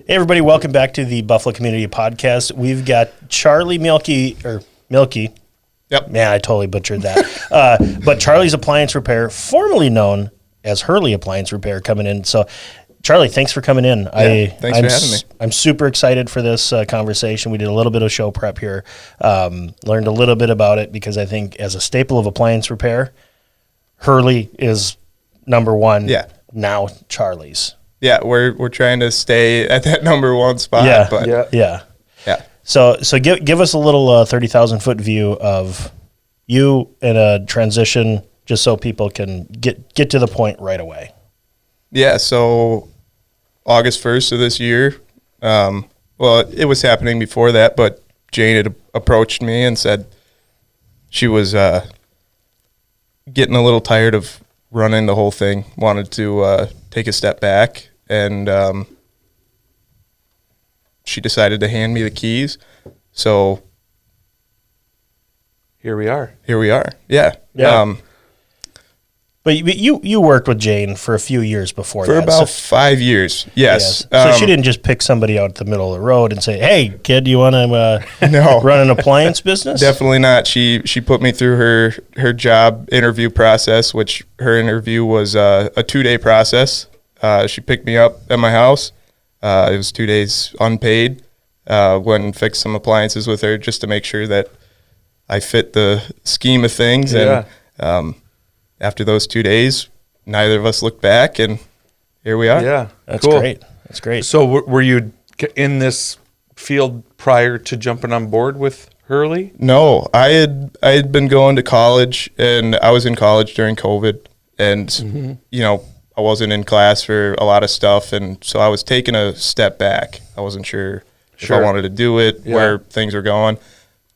Hey, everybody, welcome back to the Buffalo Community Podcast. We've got Charlie Milky. Yep. Man, I totally butchered that. But Charlie's Appliance Repair, formerly known as Hurley Appliance Repair, coming in. So, Charlie, thanks for coming in. Thanks for having me. I'm super excited for this conversation. We did a little bit of show prep here, learned a little bit about it because I think as a staple of appliance repair, Hurley is number one. Yeah. Now Charlie's. Yeah, we're trying to stay at that number one spot. Yeah. So give us a little 30,000-foot view of you in a transition, just so people can get to the point right away. Yeah, so August 1st of this year, well, it was happening before that, but Jane had approached me and said she was getting a little tired of running the whole thing, wanted to take a step back, and she decided to hand me the keys. So here we are. Yeah. But you worked with Jane for a few years before that. For about 5 years, yes. So she didn't just pick somebody out at the middle of the road and say, "Hey, kid, you want to No. run an appliance business?" Definitely not. She put me through her job interview process, which her interview was a 2-day process. She picked me up at my house. It was 2 days unpaid. Went and fixed some appliances with her just to make sure that I fit the scheme of things. Yeah. And after those 2 days, neither of us looked back, and here we are. Yeah, That's cool. great. That's great. So were you in this field prior to jumping on board with Hurley? No, I had been going to college, and I was in college during COVID, and I wasn't in class for a lot of stuff, and so I was taking a step back. I wasn't sure if I wanted to do it, where things were going,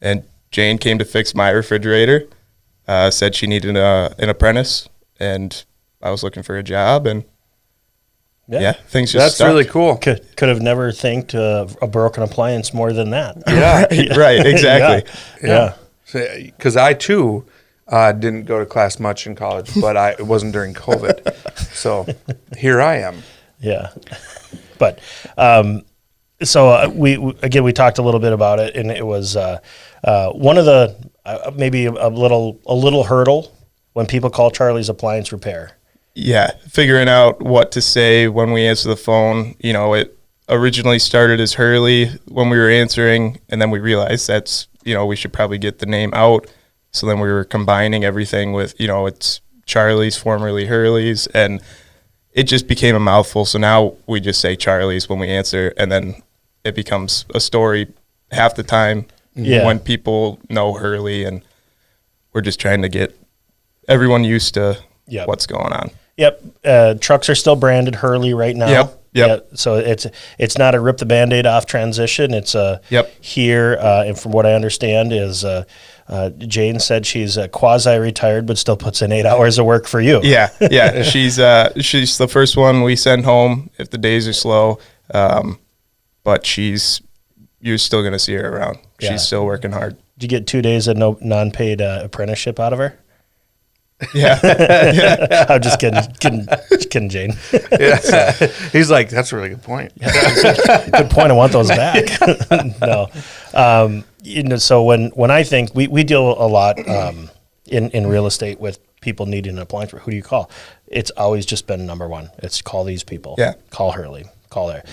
and Jane came to fix my refrigerator. Said she needed an apprentice, and I was looking for a job, and things just That's stuck. really cool. Could have never thanked a broken appliance more than that. Yeah, right, exactly. Yeah. Because I too didn't go to class much in college, but it wasn't during COVID. So here I am. Yeah. But we talked a little bit about it, and it was one of the maybe a little hurdle when people call Charlie's Appliance Repair. Yeah, figuring out what to say when we answer the phone. It originally started as Hurley when we were answering, and then we realized that's, we should probably get the name out. So then we were combining everything with, it's Charlie's, formerly Hurley's, and it just became a mouthful. So now we just say Charlie's when we answer, and then it becomes a story half the time when people know Hurley, and we're just trying to get everyone used to what's going on. Yep. Trucks are still branded Hurley right now. Yep. Yeah, so it's not a rip the Band-Aid off transition. It's here, and from what I understand is Jane said she's quasi-retired but still puts in 8 hours of work for you. Yeah. She's the first one we send home if the days are slow, but you're still going to see her around. Yeah. She's still working hard. Did you get 2 days of no non-paid apprenticeship out of her? Yeah. I'm just kidding, Jane. Yeah. He's like, that's a really good point. Good point. I want those back. No. So when I think we deal a lot in real estate with people needing an appliance, who do you call? It's always just been number one. It's call these people. Yeah. Call Hurley. Call there.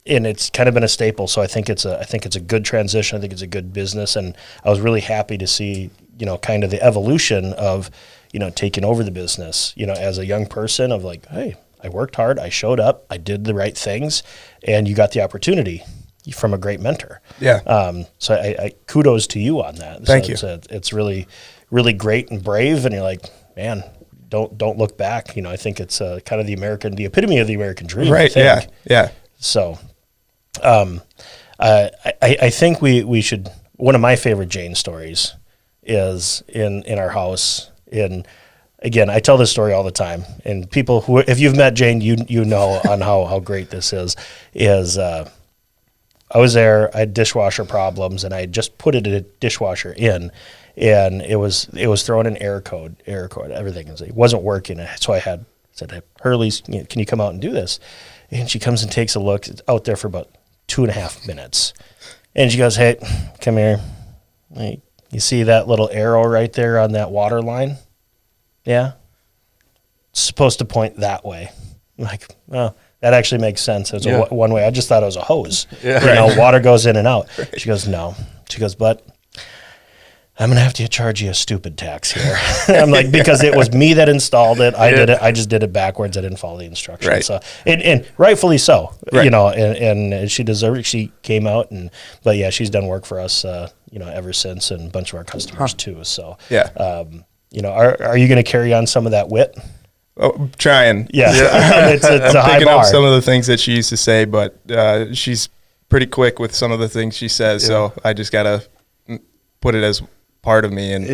And it's kind of been a staple. So I think it's a good transition. I think it's a good business, and I was really happy to see kind of the evolution of taking over the business. As a young person of like, hey, I worked hard, I showed up, I did the right things, and you got the opportunity from a great mentor. Yeah. So I kudos to you on that. Thank you. It's really, really great and brave, and you're like, man, don't look back. I think it's kind of the epitome of the American dream. Right. Yeah. So, I think we should. One of my favorite Jane stories is in our house. Again, I tell this story all the time, and people who, if you've met Jane, you know on how great this is. I was there, I had dishwasher problems, and I had just put a dishwasher in, and it was throwing an error code, everything. It wasn't working, so I had said, "Hey, Hurley's, can you come out and do this?" And she comes and takes a look. It's out there for about 2.5 minutes. And she goes, "Hey, come here. Hey, you see that little arrow right there on that water line? Yeah? It's supposed to point that way." I'm like, oh, that actually makes sense. It's a one way. I just thought it was a hose. Yeah. Water goes in and out. Right. She goes, "No." She goes, "But I'm going to have to charge you a stupid tax here." I'm like, because it was me that installed it. I did it. I just did it backwards. I didn't follow the instructions. Right. So, and rightfully so, right. And she deserved it. She came out but yeah, she's done work for us, ever since, and a bunch of our customers too. So, yeah. Are you going to carry on some of that wit? Oh, trying. Yeah. It's I'm a high picking bar. up some of the things that she used to say, but she's pretty quick with some of the things she says. So I just got to put it as part of me and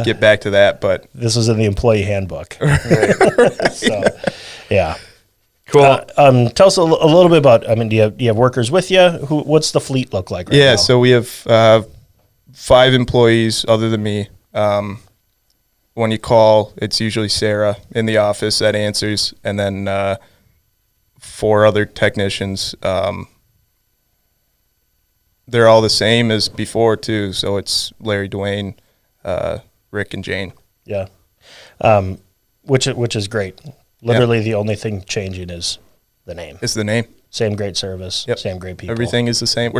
get back to that. But this was in the employee handbook. Right. So, yeah. Cool. Tell us a little bit about, do you have workers with you? What's the fleet look like right now? So we have 5 employees other than me. When you call, it's usually Sarah in the office that answers, and then 4 other technicians. They're all the same as before too. So it's Larry, Dwayne, Rick, and Jane. Yeah, which is great. Literally, the only thing changing is the name. It's the name. Same great service. Yep. Same great people. Everything is the same.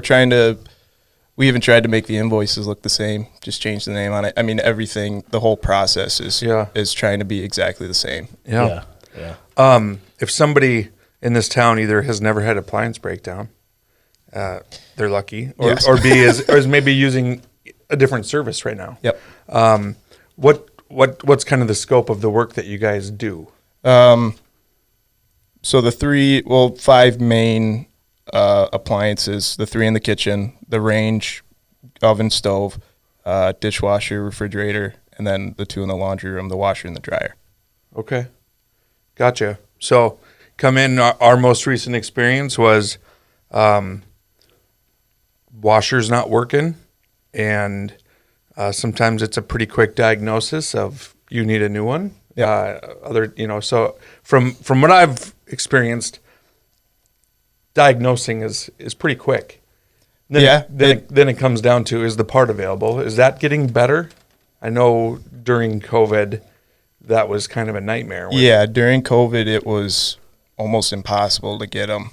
We even tried to make the invoices look the same. Just change the name on it. I mean, everything. The whole process is trying to be exactly the same. Yeah. If somebody in this town either has never had appliance breakdown, they're lucky, or B is maybe using a different service right now. Yep. What's kind of the scope of the work that you guys do? So the 5 main appliances, the 3 in the kitchen, the range, oven, stove, dishwasher, refrigerator, and then the 2 in the laundry room, the washer and the dryer. Okay. Gotcha. So come in, our most recent experience was washer's not working, and sometimes it's a pretty quick diagnosis of you need a new one. Yeah. So from what I've experienced, diagnosing is pretty quick. Then it comes down to, is the part available? Is that getting better? I know during COVID that was kind of a nightmare. Yeah, during COVID it was almost impossible to get them.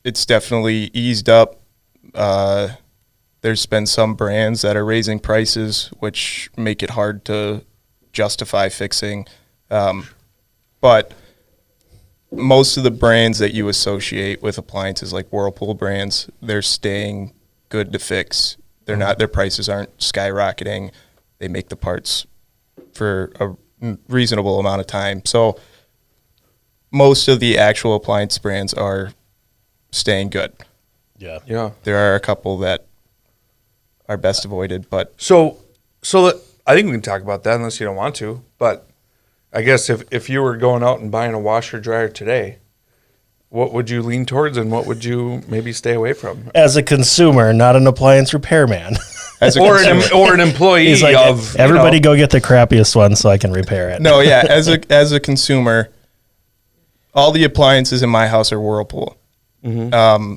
It's definitely eased up. There's been some brands that are raising prices, which make it hard to justify fixing. But most of the brands that you associate with appliances, like Whirlpool brands, they're staying good to fix. They're not, their prices aren't skyrocketing. They make the parts for a reasonable amount of time. So most of the actual appliance brands are staying good. Yeah. Yeah. There are a couple that are best avoided, but so I think we can talk about that unless you don't want to. But I guess if you were going out and buying a washer dryer today, what would you lean towards, and what would you maybe stay away from? As a consumer, not an appliance repairman. Or an employee. He's like, of everybody go get the crappiest one so I can repair it. No, yeah. As a consumer, all the appliances in my house are Whirlpool. Mm-hmm.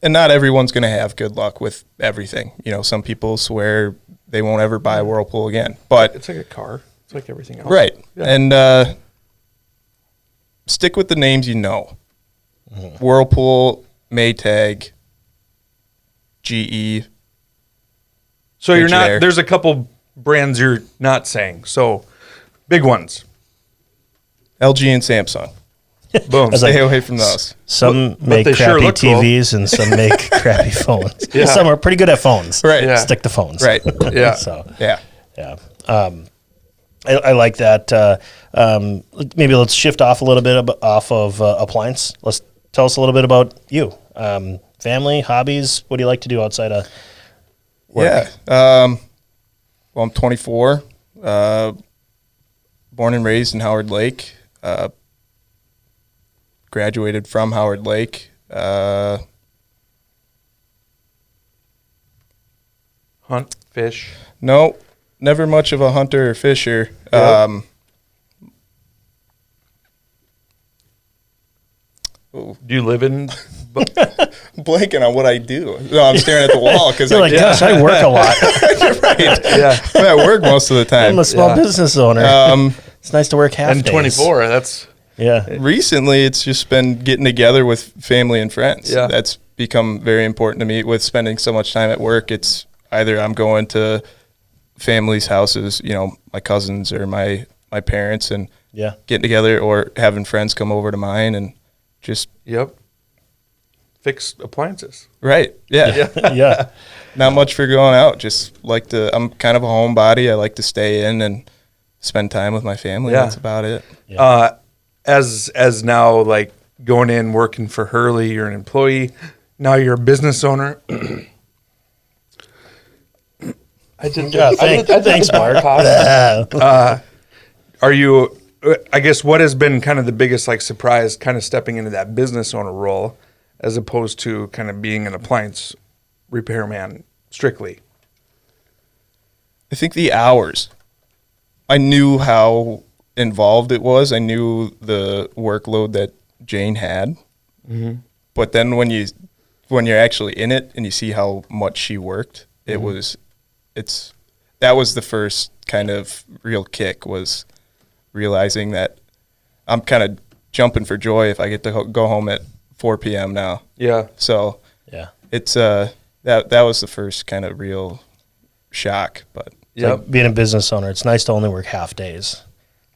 And not everyone's going to have good luck with everything. Some people swear they won't ever buy a Whirlpool again. But it's like a car. It's like everything else. Right. Yeah. And stick with the names you know. Mm-hmm. Whirlpool, Maytag, GE. So you're not, there's a couple brands you're not saying. So big ones. LG and Samsung. Boom. Stay away from those. Some make crappy TVs and some make crappy phones. Yeah. Some are pretty good at phones. Right. Yeah. Stick to phones. Right. Yeah. So Yeah. I like that. Maybe let's shift off a little bit off of appliance. Let's tell us a little bit about you. Family, hobbies. What do you like to do outside of work? Yeah. Well, I'm 24. Born and raised in Howard Lake. Graduated from Howard Lake. Hunt, fish. No, never much of a hunter or fisher. Yep. Do you live in? Blanking on what I do. No, I'm staring at the wall because You're like, gosh, I work a lot. You're right. Yeah. I'm at work most of the time. I'm a small business owner. It's nice to work half And days. 24. That's Yeah. Recently, it's just been getting together with family and friends. Yeah. That's become very important to me. With spending so much time at work, it's either I'm going to family's houses, my cousins or my parents, and Yeah. getting together, or having friends come over to mine and just fix appliances. right. Yeah. Yeah. Not much for going out. Just I'm kind of a homebody. I like to stay in and spend time with my family. Yeah. That's about it. As now, like, going in working for Hurley, you're an employee. Now you're a business owner. Thanks, Mark. Are you? I guess what has been kind of the biggest surprise, kind of stepping into that business owner role, as opposed to kind of being an appliance repairman strictly? I think the hours. I knew how involved it was. I knew the workload that Jane had. Mm-hmm. But then when you're actually in it and you see how much she worked, that was the first kind of real kick, was realizing that I'm kind of jumping for joy if I get to go home at 4 p.m. now. Yeah. So Yeah. it's that was the first kind of real shock. But Like being a business owner, it's nice to only work half days.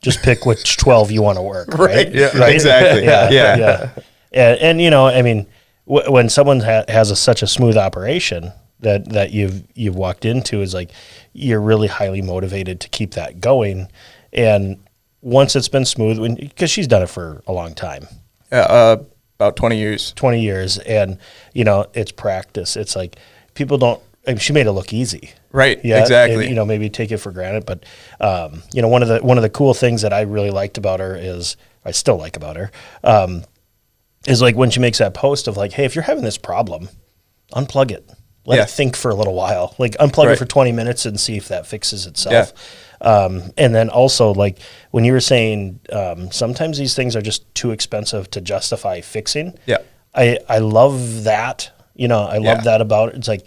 Just pick which 12 you want to work, right? Yeah, right? exactly. Yeah. And I mean, when someone has such a smooth operation that you've walked into, is like you're really highly motivated to keep that going. And once it's been smooth, because she's done it for a long time. About 20 years. 20 years, and it's practice. It's like people don't. I mean, she made it look easy. Right. Yeah, Exactly. and, maybe take it for granted, but one of the cool things that I really liked about her I still like about her, is like when she makes that post of like, hey, if you're having this problem, unplug it, let it think for a little while, like unplug it for 20 minutes and see if that fixes itself. Yeah. And then also, like when you were saying, sometimes these things are just too expensive to justify fixing. Yeah. I love that. I love that about it. It's like,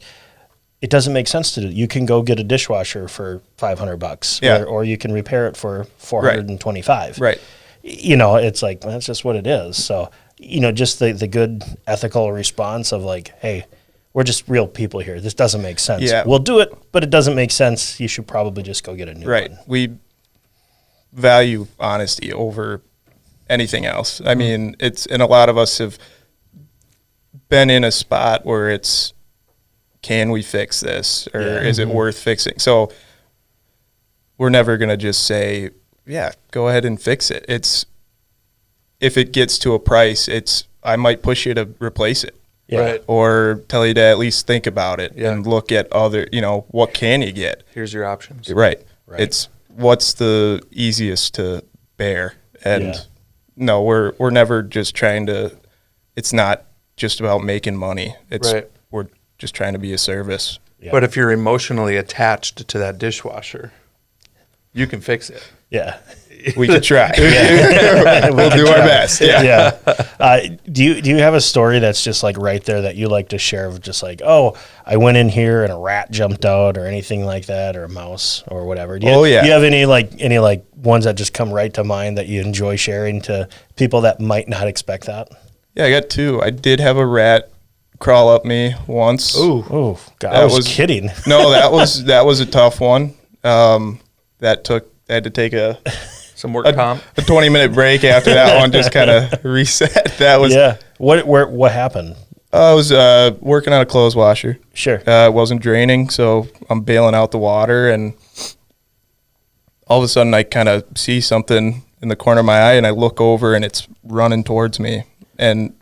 it doesn't make sense to do. You can go get a dishwasher for $500, or you can repair it for $425. Right. It's like, that's just what it is. So, just the good ethical response of like, hey, we're just real people here. This doesn't make sense. Yeah. We'll do it, but it doesn't make sense. You should probably just go get a new one. We value honesty over anything else. I mean, and a lot of us have been in a spot where it's, can we fix this, or is it worth fixing? So we're never going to just say, yeah, go ahead and fix it. If it gets to a price, I might push you to replace it. Yeah. Right. Or tell you to at least think about it and look at other, what can you get? Here's your options. Right. It's what's the easiest to bear. And no, we're never just trying to, it's not just about making money. We're just trying to be a service. Yeah. But if you're emotionally attached to that dishwasher, you can fix it. Yeah. We could try. We'll do our best. Yeah. Do you have a story that's just like right there that you like to share, of just like, oh, I went in here and a rat jumped out, or anything like that, or a mouse or whatever? Do you have any ones that just come right to mind that you enjoy sharing to people that might not expect that? Yeah, I got two. I did have a rat crawl up me once. Oh, God, I was kidding. No, that was a tough one. I had to take some work comp. A 20-minute break after that one, just kind of reset. That was What happened? I was working on a clothes washer. Sure. It wasn't draining, so I'm bailing out the water, and all of a sudden I kind of see something in the corner of my eye, and I look over, and it's running towards me, and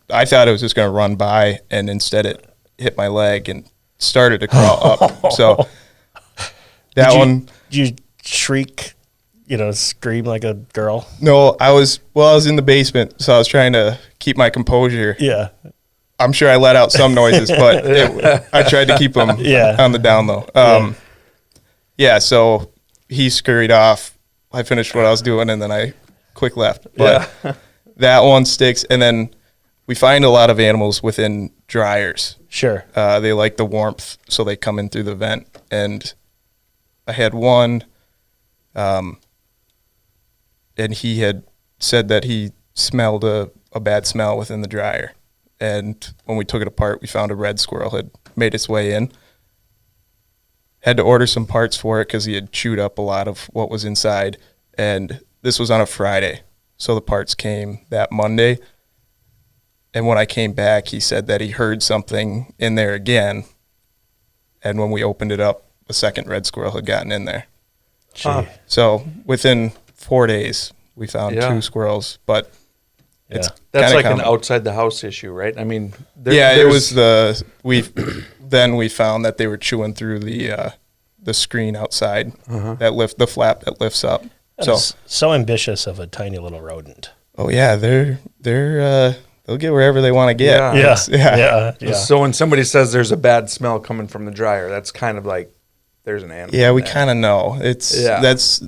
I thought it was just going to run by, and instead it hit my leg and started to crawl up. So Did you shriek, scream like a girl? No, I was in the basement, so I was trying to keep my composure. Yeah. I'm sure I let out some noises, but I tried to keep them on the down low. So he scurried off. I finished what I was doing, and then I quick left. But that one sticks. And then we find a lot of animals within dryers. Sure. They like the warmth, so they come in through the vent. And I had one, and he had said that he smelled a bad smell within the dryer. And when we took it apart, we found a red squirrel had made its way in. Had to order some parts for it because he had chewed up a lot of what was inside. And this was on a Friday, so the parts came that Monday. And when I came back, he said that he heard something in there again. And when we opened it up, a second red squirrel had gotten in there. Gee. So within 4 days, we found Yeah. 2 squirrels. But Yeah. That's kinda like an common. outside the house issue, right? I mean, It was then we found that they were chewing through the screen outside, the flap that lifts up. So ambitious of a tiny little rodent. Oh yeah, they'll get wherever they want to get. Yeah. Yeah. So when somebody says there's a bad smell coming from the dryer, that's kind of like there's an animal. Yeah, we in there. kind of know. That's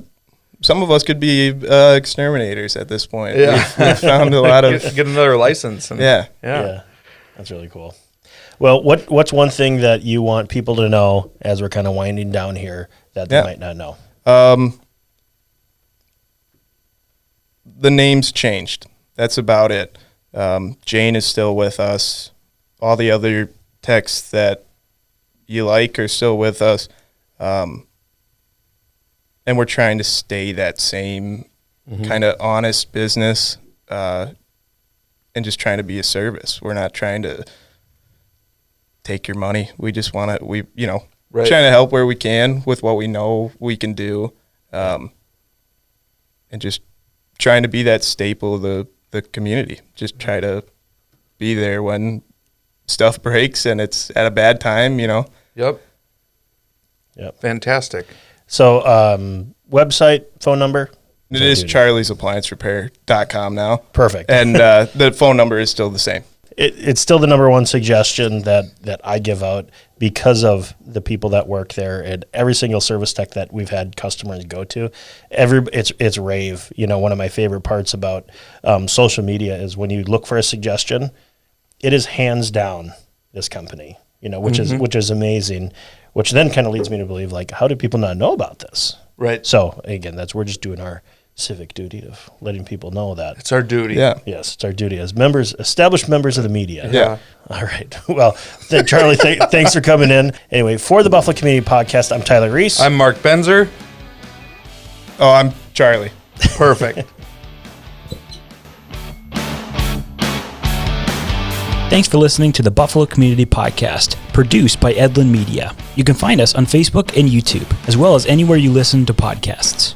some of us could be exterminators at this point. Yeah. We've found a lot of get another license. And, yeah. Yeah. That's really cool. Well, what's one thing that you want people to know as we're kind of winding down here that they might not know? The name's changed. That's about it. Jane is still with us. All the other techs that you like are still with us. And we're trying to stay that same kind of honest business and just trying to be a service. We're not trying to take your money. We just want to, Right. trying to help where we can with what we know we can do, and just trying to be that staple of the community. Just try to be there when stuff breaks and it's at a bad time, Yep. Fantastic. So, website, phone number? It is charliesappliancerepair.com now. Perfect. And the phone number is still the same. It's still the number one suggestion that I give out because of the people that work there, and every single service tech that we've had customers go to, it's rave. One of my favorite parts about social media is when you look for a suggestion, it is hands down this company, which is amazing, which then kind of leads me to believe, like, how do people not know about this? Right. So again, we're just doing our civic duty of letting people know that. It's our duty. Yeah. Yes, it's our duty as established members of the media. Yeah. All right. Well, Charlie, thanks for coming in. Anyway, for the Buffalo Community Podcast, I'm Tyler Reese. I'm Mark Benzer. Oh, I'm Charlie. Perfect. Thanks for listening to the Buffalo Community Podcast, produced by Edlin Media. You can find us on Facebook and YouTube, as well as anywhere you listen to podcasts.